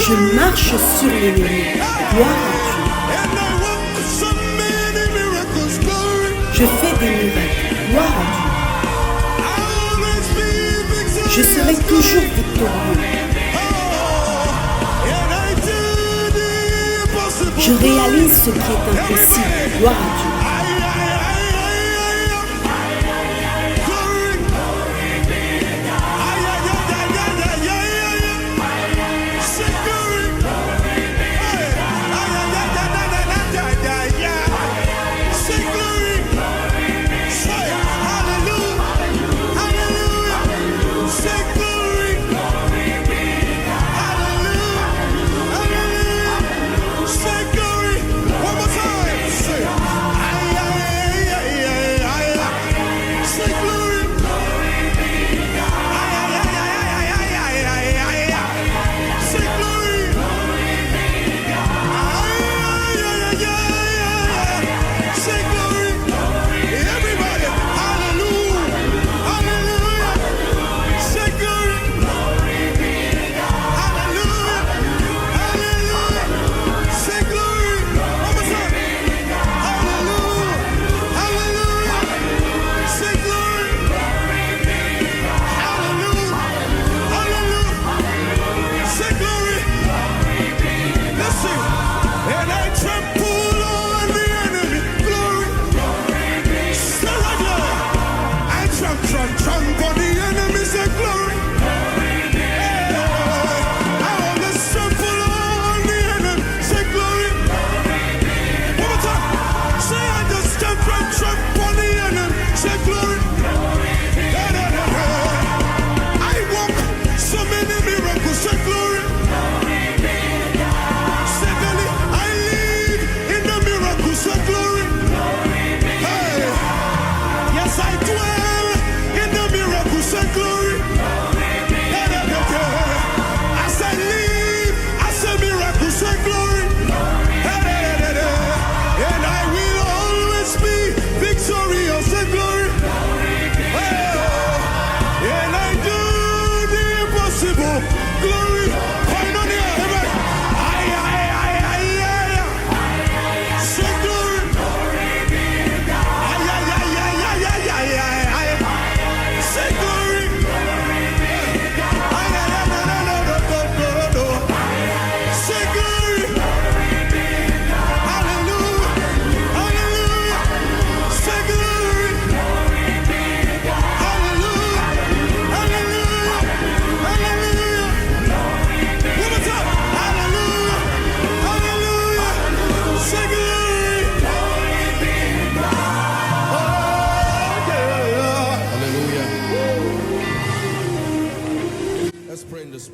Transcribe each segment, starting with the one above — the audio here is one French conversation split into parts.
Je marche sur l'ennemi. Gloire à Dieu. Je fais des miracles. Gloire à Dieu. Je serai toujours victorieux. Je réalise ce qui est impossible. Gloire à Dieu.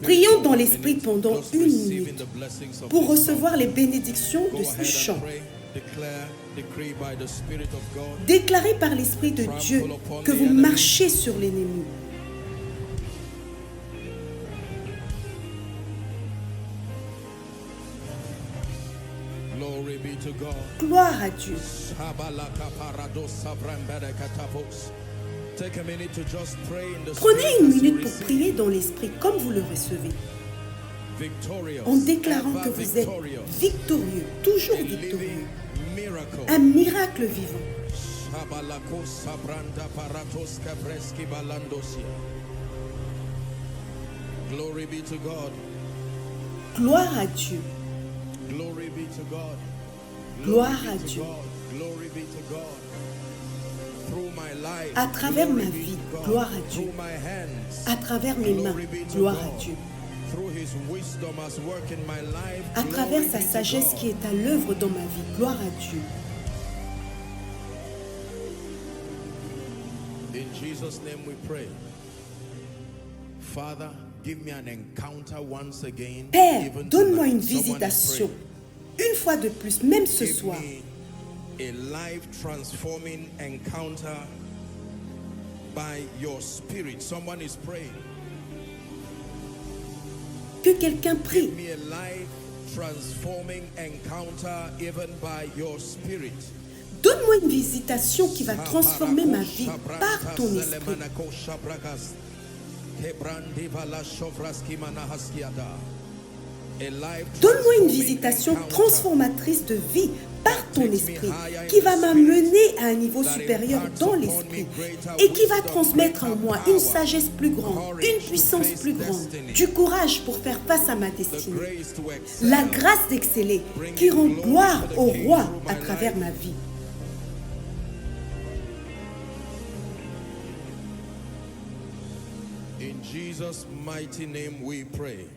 Prions dans l'esprit pendant 1 minute pour recevoir les bénédictions de ce chant. Déclarez par l'Esprit de Dieu que vous marchez sur l'ennemi. Gloire à Dieu. Prenez 1 minute pour prier dans l'esprit comme vous le recevez, en déclarant que vous êtes victorieux, toujours victorieux, un miracle vivant. Gloire à Dieu. Gloire à Dieu. À travers ma vie, gloire à Dieu. À travers mes mains, gloire à Dieu. À travers sa sagesse qui est à l'œuvre dans ma vie, gloire à Dieu. In Jesus' name we pray. Father, give me an encounter once again. Père, donne-moi une visitation, une fois de plus, même ce soir. A life transforming encounter by your spirit. Someone is praying. Que quelqu'un prie. Give me a life transforming encounter even by your spirit. Donne-moi une visitation qui va transformer ma vie par ton esprit. Donne-moi une visitation transformatrice de vie par ton esprit qui va m'amener à un niveau supérieur dans l'esprit et qui va transmettre en moi une sagesse plus grande, une puissance plus grande, du courage pour faire face à ma destinée, la grâce d'exceller qui rend gloire au roi à travers ma vie.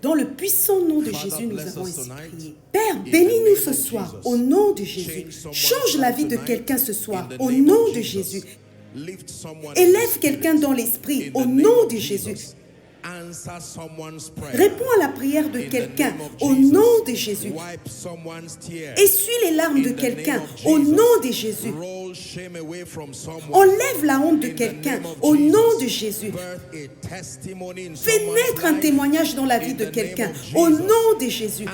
Dans le puissant nom de Jésus, nous avons ainsi prié. Père, bénis-nous ce soir au nom de Jésus. Change la vie de quelqu'un ce soir au nom de Jésus. Élève quelqu'un dans l'esprit au nom de Jésus. Réponds à la prière de quelqu'un au nom de Jésus. Essuie les larmes de quelqu'un au nom de Jésus. Enlève la honte de quelqu'un au nom de Jésus. Fais naître un témoignage dans la vie de quelqu'un au nom de Jésus.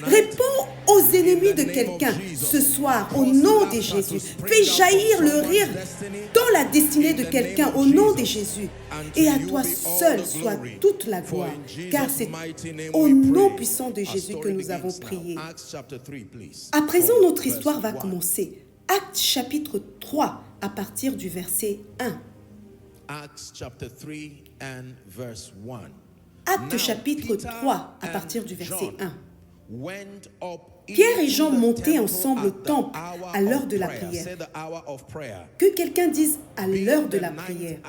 Réponds aux ennemis de quelqu'un ce soir au nom de Jésus. Fais jaillir le rire dans la destinée de quelqu'un au nom de Jésus. Et à toi seul soit toute la gloire, car c'est au nom puissant de Jésus que nous avons prié. À présent, notre histoire va commencer. Actes chapitre 3, à partir du verset 1. Acts chapter 3 and verse 1. Actes chapitre 3, à partir du verset 1. Pierre et Jean montaient ensemble au temple à l'heure de la prière. Que quelqu'un dise à l'heure de la prière.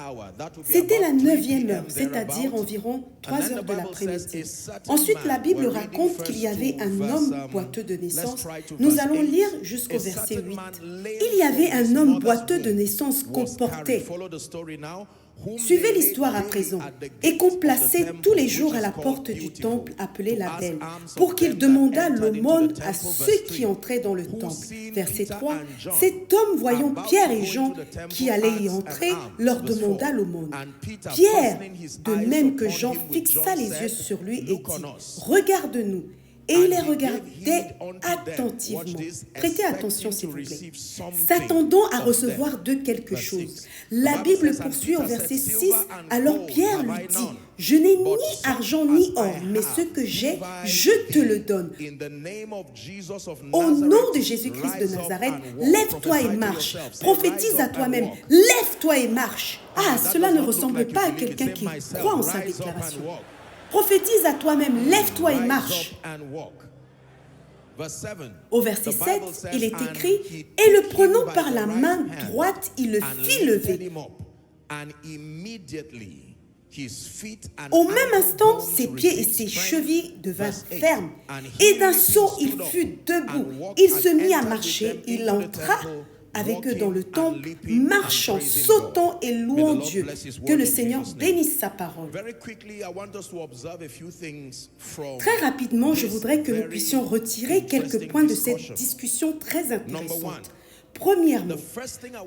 C'était la 9e heure, c'est-à-dire environ 3 heures de l'après-midi. Ensuite, la Bible raconte qu'il y avait un homme boiteux de naissance. Nous allons lire jusqu'au verset 8. Il y avait un homme boiteux de naissance qu'on portait. Suivez l'histoire à présent, et qu'on plaçait tous les jours à la porte du temple appelé la Belle, pour qu'il demandât l'aumône à ceux qui entraient dans le temple. Verset 3, cet homme, voyant Pierre et Jean qui allaient y entrer, leur demanda l'aumône. Pierre, de même que Jean, fixa les yeux sur lui et dit, « Regarde-nous ». Et il les regardait attentivement. Prêtez attention, s'il vous plaît. S'attendant à recevoir d'eux quelque chose. La Bible poursuit au verset 6. Alors Pierre lui dit, « Je n'ai ni argent ni or, mais ce que j'ai, je te le donne. Au nom de Jésus-Christ de Nazareth, lève-toi et marche. Prophétise à toi-même, lève-toi et marche. » Ah, cela ne ressemble pas à quelqu'un qui croit en sa déclaration. Prophétise à toi-même, lève-toi et marche. Au verset 7, il est écrit, « Et le prenant par la main droite, il le fit lever. Au même instant, ses pieds et ses chevilles devinrent fermes, et d'un saut, il fut debout. Il se mit à marcher, il entra avec eux dans le temple, marchant, sautant et louant Dieu. Que le Seigneur bénisse sa parole. Très rapidement, je voudrais que nous puissions retirer quelques points de cette discussion très intéressante. Premièrement,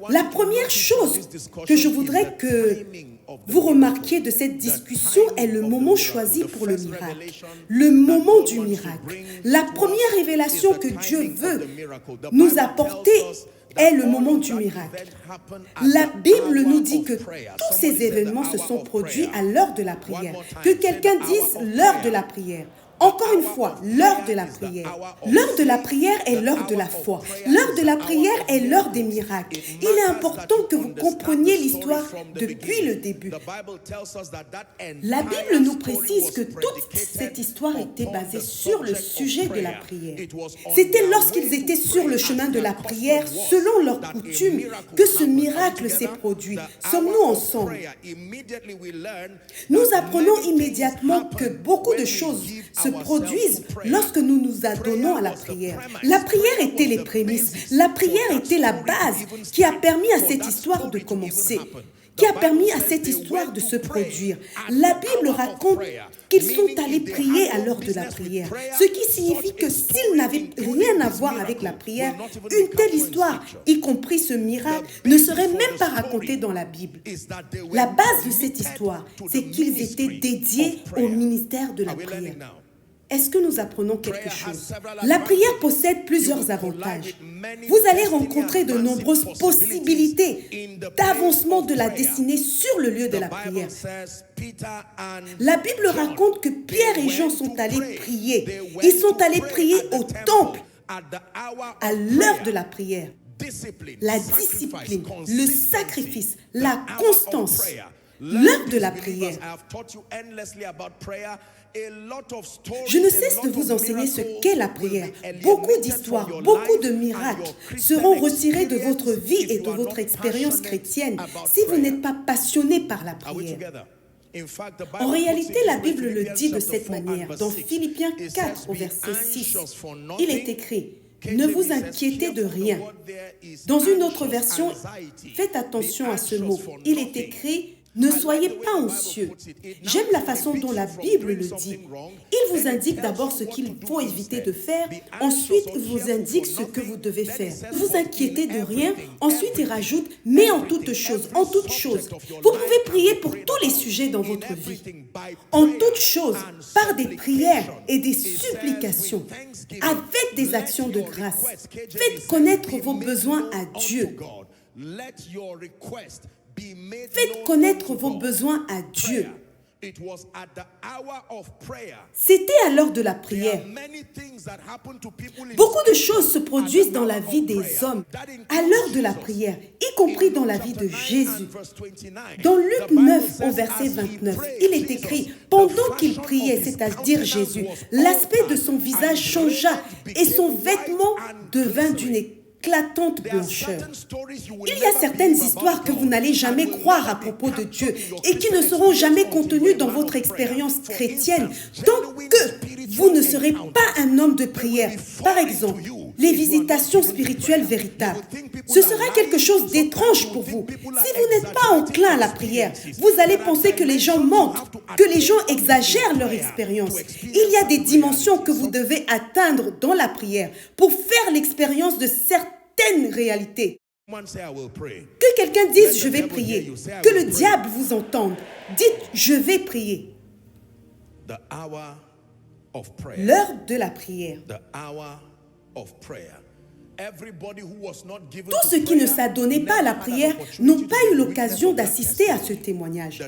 la première chose que je voudrais que vous remarquiez de cette discussion est le moment choisi pour le miracle. Le moment du miracle. La première révélation que Dieu veut nous apporter est le moment du miracle. La Bible nous dit que tous ces événements se sont produits à l'heure de la prière. Que quelqu'un dise l'heure de la prière. Encore une fois, l'heure de la prière. L'heure de la prière est l'heure de la foi. L'heure de la prière est l'heure des miracles. Il est important que vous compreniez l'histoire depuis le début. La Bible nous précise que toute cette histoire était basée sur le sujet de la prière. C'était lorsqu'ils étaient sur le chemin de la prière, selon leur coutume, que ce miracle s'est produit. Sommes-nous ensemble? Nous apprenons immédiatement que beaucoup de choses se produisent lorsque nous nous adonnons à la prière. La prière était les prémices. La prière était la base qui a permis à cette histoire de commencer, qui a permis à cette histoire de se produire. La Bible raconte qu'ils sont allés prier à l'heure de la prière, ce qui signifie que s'ils n'avaient rien à voir avec la prière, une telle histoire, y compris ce miracle, ne serait même pas racontée dans la Bible. La base de cette histoire, c'est qu'ils étaient dédiés au ministère de la prière. est-ce que nous apprenons quelque chose? La prière possède plusieurs avantages. Vous allez rencontrer de nombreuses possibilités d'avancement de la destinée sur le lieu de la prière. La Bible raconte que Pierre et Jean sont allés prier. Ils sont allés prier au temple à l'heure de la prière. La discipline, le sacrifice, la constance, l'heure de la prière. Je ne cesse de vous enseigner ce qu'est la prière. Beaucoup d'histoires, beaucoup de miracles seront retirés de votre vie et de votre expérience chrétienne si vous n'êtes pas passionné par la prière. En réalité, la Bible le dit de cette manière. Dans Philippiens 4, au verset 6, il est écrit « Ne vous inquiétez de rien ». Dans une autre version, faites attention à ce mot. Il est écrit « Ne soyez pas anxieux ». J'aime la façon dont la Bible le dit. Il vous indique d'abord ce qu'il faut éviter de faire, ensuite il vous indique ce que vous devez faire. Ne vous inquiétez de rien, ensuite il rajoute « mais en toutes choses ». Vous pouvez prier pour tous les sujets dans votre vie. En toutes choses, par des prières et des supplications, avec des actions de grâce. Faites connaître vos besoins à Dieu. Faites connaître vos besoins à Dieu. C'était à l'heure de la prière. Beaucoup de choses se produisent dans la vie des hommes à l'heure de la prière, y compris dans la vie de Jésus. Dans Luc 9, au verset 29, il est écrit « Pendant qu'il priait, c'est-à-dire Jésus, l'aspect de son visage changea et son vêtement devint d'une éclatante blancheur. » Il y a certaines histoires que vous n'allez jamais croire à propos de Dieu et qui ne seront jamais contenues dans votre expérience chrétienne tant que vous ne serez pas un homme de prière. Par exemple, les visitations spirituelles véritables. Ce sera quelque chose d'étrange pour vous. Si vous n'êtes pas enclin à la prière, vous allez penser que les gens mentent, que les gens exagèrent leur expérience. Il y a des dimensions que vous devez atteindre dans la prière pour faire l'expérience de certaines réalités. Que quelqu'un dise « je vais prier », que le diable vous entende. Dites « je vais prier ». L'heure de la prière. Tous ceux qui ne s'adonnaient pas à la prière n'ont pas eu l'occasion d'assister à ce témoignage.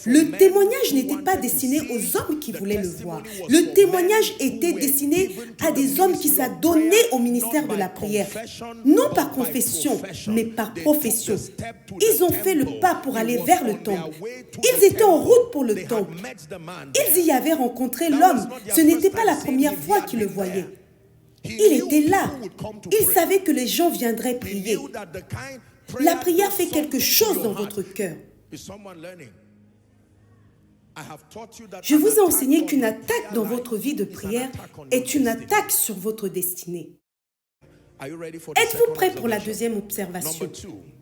Le témoignage n'était pas destiné aux hommes qui voulaient le voir. Le témoignage était destiné à des hommes qui s'adonnaient au ministère de la prière. Non par confession, mais par profession. Ils ont fait le pas pour aller vers le temple. Ils étaient en route pour le temple. Ils y avaient rencontré l'homme. Ce n'était pas la première fois qu'ils le voyaient. Il était là. Il savait que les gens viendraient prier. La prière fait quelque chose dans votre cœur. Je vous ai enseigné qu'une attaque dans votre vie de prière est une attaque sur votre destinée. Êtes-vous prêts pour la deuxième observation?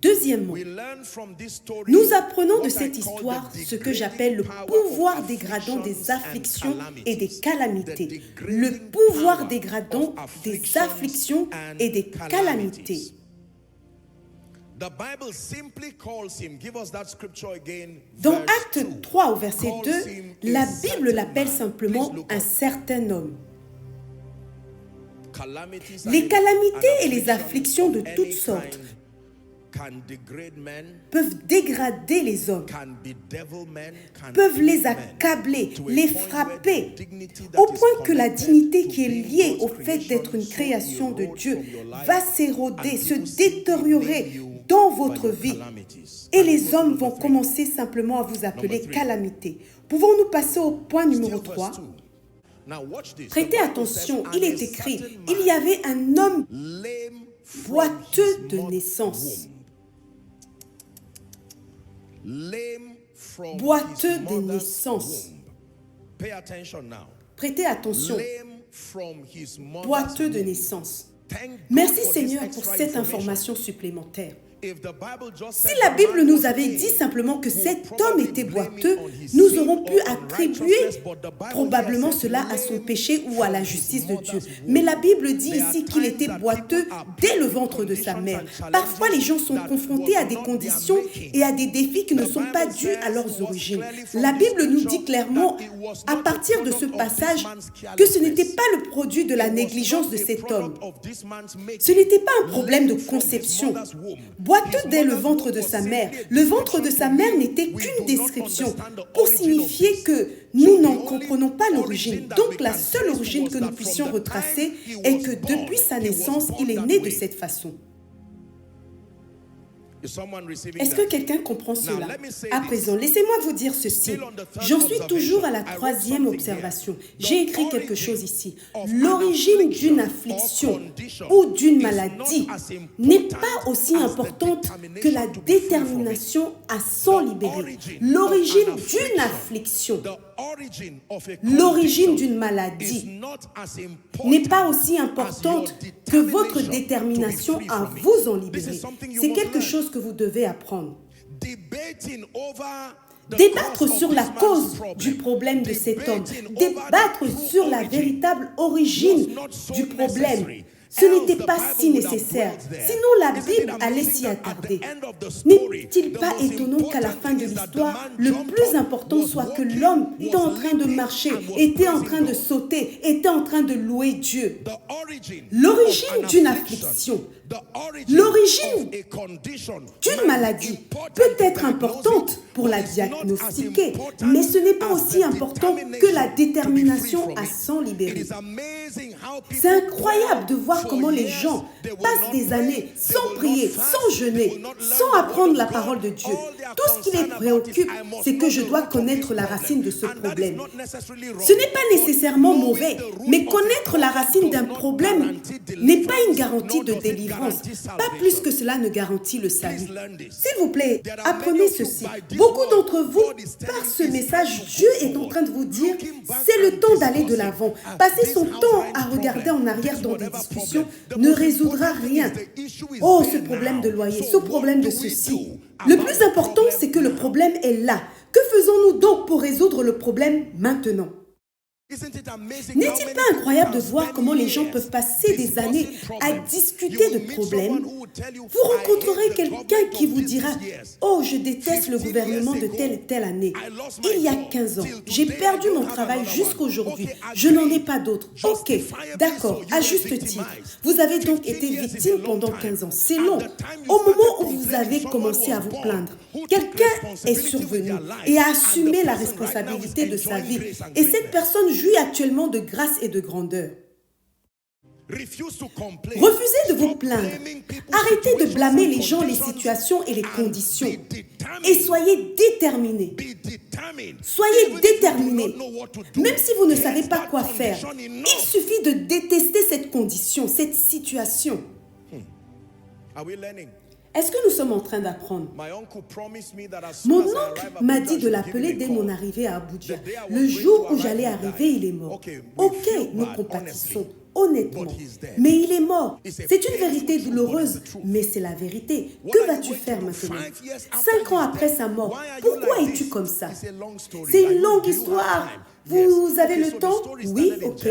Deuxièmement, nous apprenons de cette histoire ce que j'appelle le pouvoir dégradant des afflictions et des calamités. Le pouvoir dégradant des afflictions et des calamités. Dans Actes 3 au verset 2, la Bible l'appelle simplement un certain homme. Les calamités et les afflictions de toutes sortes peuvent dégrader les hommes, peuvent les accabler, les frapper, au point que la dignité qui est liée au fait d'être une création de Dieu va s'éroder, se détériorer dans votre vie. Et les hommes vont commencer simplement à vous appeler calamité. Pouvons-nous passer au point numéro 3? Prêtez attention, il est écrit, il y avait un homme boiteux de naissance. Boiteux de naissance. Prêtez attention, boiteux de naissance. Merci Seigneur pour cette information supplémentaire. Si la Bible nous avait dit simplement que cet homme était boiteux, nous aurions pu attribuer probablement cela à son péché ou à la justice de Dieu. Mais la Bible dit ici qu'il était boiteux dès le ventre de sa mère. Parfois, les gens sont confrontés à des conditions et à des défis qui ne sont pas dus à leurs origines. La Bible nous dit clairement, à partir de ce passage, que ce n'était pas le produit de la négligence de cet homme. Ce n'était pas un problème de conception. Boiteux dès le ventre de sa mère. Le ventre de sa mère n'était qu'une description pour signifier que nous n'en comprenons pas l'origine. Donc la seule origine que nous puissions retracer est que depuis sa naissance, il est né de cette façon. Est-ce que quelqu'un comprend cela? À présent, laissez-moi vous dire ceci. J'en suis toujours à la troisième observation. J'ai écrit quelque chose ici. L'origine d'une affliction ou d'une maladie n'est pas aussi importante que la détermination à s'en libérer. L'origine d'une affliction, l'origine d'une maladie n'est pas aussi importante que votre détermination à vous en libérer. C'est quelque chose que vous devez apprendre. Débattre sur la cause du problème de cet homme, débattre sur la véritable origine du problème, ce n'était pas si nécessaire. Sinon, la Bible allait s'y attarder. N'est-il pas étonnant qu'à la fin de l'histoire, le plus important soit que l'homme était en train de marcher, était en train de sauter, était en train de louer Dieu. L'origine d'une affliction, l'origine d'une maladie peut être importante pour la diagnostiquer, mais ce n'est pas aussi important que la détermination à s'en libérer. C'est incroyable de voir comment les gens passent des années sans prier, sans jeûner, sans apprendre la parole de Dieu. Tout ce qui les préoccupe, c'est que je dois connaître la racine de ce problème. Ce n'est pas nécessairement mauvais, mais connaître la racine d'un problème n'est pas une garantie de délivrance. Pas plus que cela ne garantit le salut. S'il vous plaît, apprenez ceci. Beaucoup d'entre vous, par ce message, Dieu est en train de vous dire, c'est le temps d'aller de l'avant. Passer son temps à regarder en arrière dans des discussions ne résoudra rien. Oh, ce problème de loyer, ce problème de ceci. Le plus important, c'est que le problème est là. Que faisons-nous donc pour résoudre le problème maintenant? N'est-il pas incroyable de voir comment les gens peuvent passer des années à discuter de problèmes? Vous rencontrerez quelqu'un qui vous dira « Oh, je déteste le gouvernement de telle et telle année. Il y a 15 ans, j'ai perdu mon travail jusqu'aujourd'hui. Je n'en ai pas d'autre. Ok, d'accord, à juste titre. Vous avez donc été victime pendant 15 ans. C'est long. Au moment où vous avez commencé à vous plaindre, quelqu'un est survenu et a assumé la responsabilité de sa vie. Et cette personne jouit actuellement de grâce et de grandeur. Refusez de vous plaindre. Arrêtez de blâmer les gens, les situations et les conditions. Et soyez déterminés. Soyez déterminés. Même si vous ne savez pas quoi faire, il suffit de détester cette condition, cette situation. Est-ce que nous sommes en train d'apprendre? Mon oncle m'a dit de l'appeler dès mon arrivée à Abuja. Le jour où j'allais arriver, il est mort. Ok, nous compatissons, honnêtement. Mais il est mort. C'est une vérité douloureuse, mais c'est la vérité. Que vas-tu faire maintenant? 5 ans après sa mort, pourquoi es-tu comme ça? C'est une longue histoire. Vous avez le temps? Oui, ok.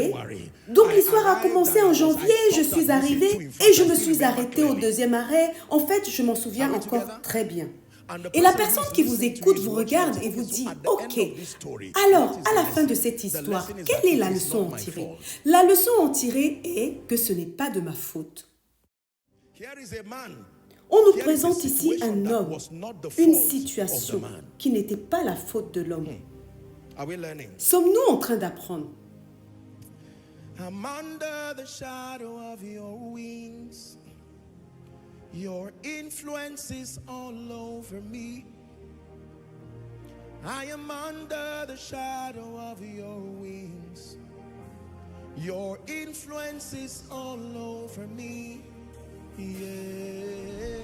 Donc l'histoire a commencé en janvier, je suis arrivée et je me suis arrêtée au deuxième arrêt. En fait, je m'en souviens encore très bien. Et la personne qui vous écoute vous regarde et vous dit « Ok, alors, à la fin de cette histoire, quelle est la leçon à en tirer ?» La leçon à en tirer est que ce n'est pas de ma faute. On nous présente ici un homme, une situation qui n'était pas la faute de l'homme. Sommes-nous en train d'apprendre? I'm under the shadow of your wings. Your influence is all over me. I am under the shadow of your wings. Your influence is all over me. Yeah.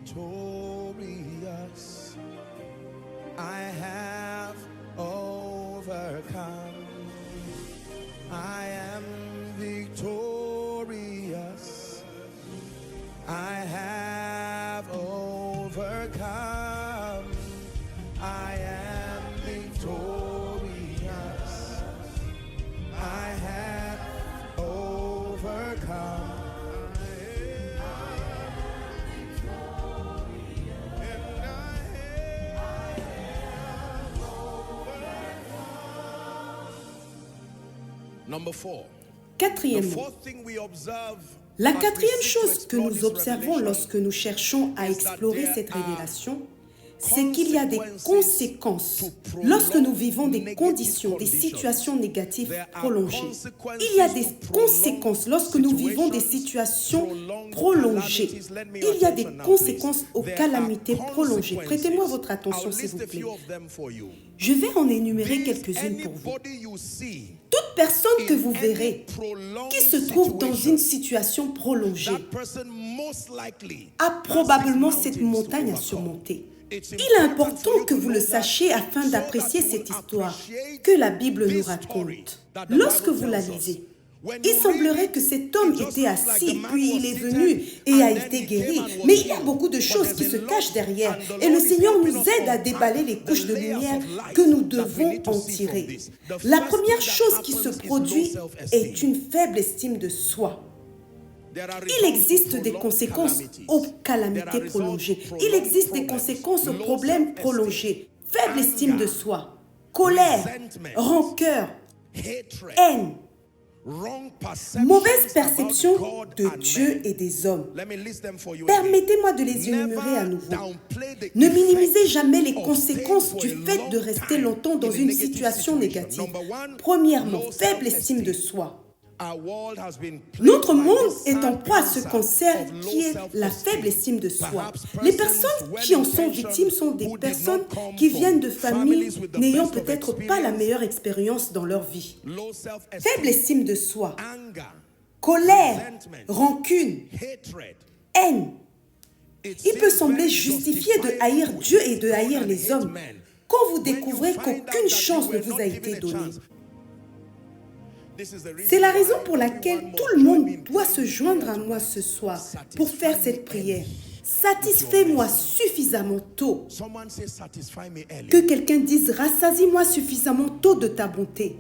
victorious. I have overcome. I am victorious. I have overcome. I am victorious. I have overcome. Number 4. Quatrièmement, la quatrième chose que nous observons lorsque nous cherchons à explorer cette révélation, c'est qu'il y a des conséquences lorsque nous vivons des conditions, des situations négatives prolongées. Il y a des conséquences lorsque nous vivons des situations prolongées. Il y a des conséquences aux calamités prolongées. Prêtez-moi votre attention, s'il vous plaît. Je vais en énumérer quelques-unes pour vous. Toute personne que vous verrez qui se trouve dans une situation prolongée a probablement cette montagne à surmonter. Il est important que vous le sachiez afin d'apprécier cette histoire que la Bible nous raconte. Lorsque vous la lisez, il semblerait que cet homme était assis, puis il est venu et a été guéri. Mais il y a beaucoup de choses qui se cachent derrière. Et le Seigneur nous aide à déballer les couches de lumière que nous devons en tirer. La première chose qui se produit est une faible estime de soi. Il existe des conséquences aux calamités prolongées. Il existe des conséquences aux problèmes prolongés. Faible estime de soi, colère, rancœur, haine, mauvaise perception de Dieu et des hommes. Permettez-moi de les énumérer à nouveau. Ne minimisez jamais les conséquences du fait de rester longtemps dans une situation négative. Premièrement, faible estime de soi. Notre monde est en proie à ce cancer qui est la faible estime de soi. Les personnes qui en sont victimes sont des personnes qui viennent de familles n'ayant peut-être pas la meilleure expérience dans leur vie. Faible estime de soi, colère, rancune, haine. Il peut sembler justifié de haïr Dieu et de haïr les hommes quand vous découvrez qu'aucune chance ne vous a été donnée. C'est la raison pour laquelle tout le monde doit se joindre à moi ce soir pour faire cette prière. Satisfais-moi suffisamment tôt. Que quelqu'un dise, rassasie-moi suffisamment tôt de ta bonté.